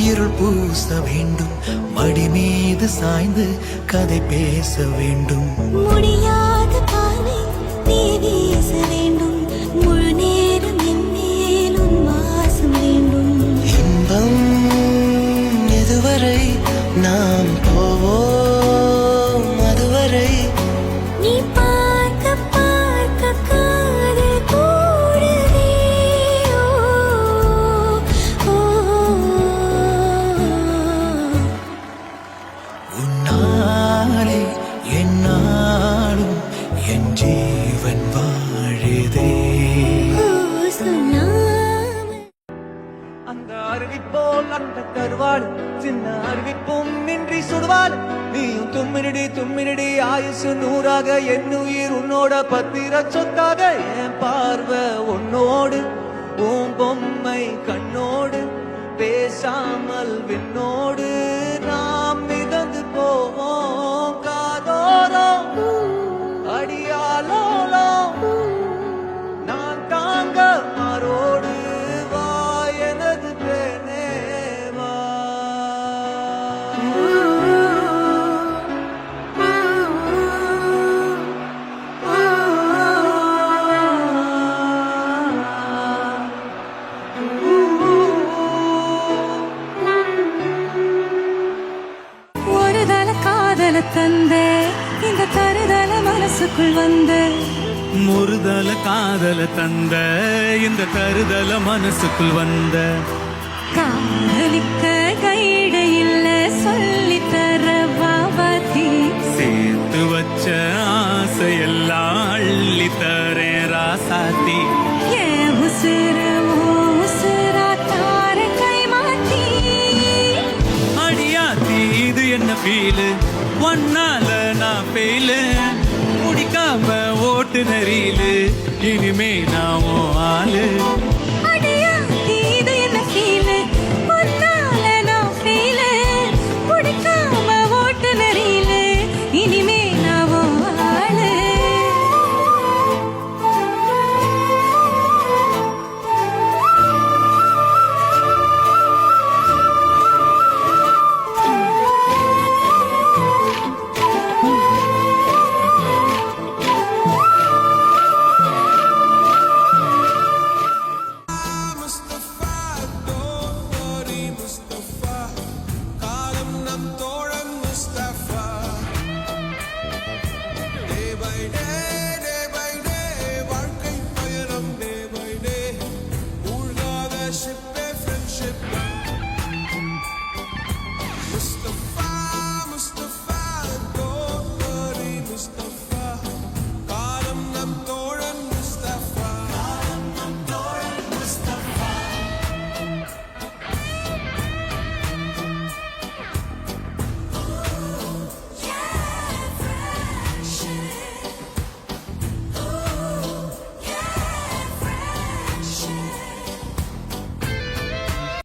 இருள் பூச வேண்டும், மடி மீது சாய்ந்து கதை பேச வேண்டும். முடியாத பார்வை நீ வீச வேண்டும், முழு நேரம் என் மேலும் வாசம் வேண்டும். இன்பம் எதுவரை நாம் போவோம் அதுவரை. நீ பார்க்க பார்க்க காதல் கூடுதே. ஓ, உன்னாலே என்னாலும் என் ஜீவன் வாழுதே. சொல்லாமல் அந்த அருவிப்போல் அந்த கருவாடு சின்ன அருவிப்பும் நின்றி சுடுவாள். நீயும் தும்மினடி தும்மினடி ஆயுசு 100ஆக என் உயிர் உன்னோட பத்திர சொத்தாக. என் பார்வை உன்னோடு உன் பொம்மை கண்ணோடு பேசாமல் விண்ணோடு நாம் மிதந்து போவோம் காதோரம் அடியாலோலம். நான் தாங்க மாறோடு வா எனது பேனேவா. ஒரு தல காதல தந்த இந்த தருதல மனசுக்குள் வந்து. முறுதல காதல தந்த இந்த தருதல மனசுக்குள் வந்த. காதலிக்க கைடு இல்ல சொல்லி தர பாபாத்தி. சேர்த்து வச்ச ஆசையெல்லாம் அள்ளி தரேன் ராசாத்தி. ஏன் உசுறு உசுரா தார கை மாத்தி. அடியாத்தி இது என்ன ஃபீலு, ஒன்னால நான் ஃபெயிலு. முடிக்காம ஓட்டு நெறியிலு, இனிமே நான் உன் ஆளு.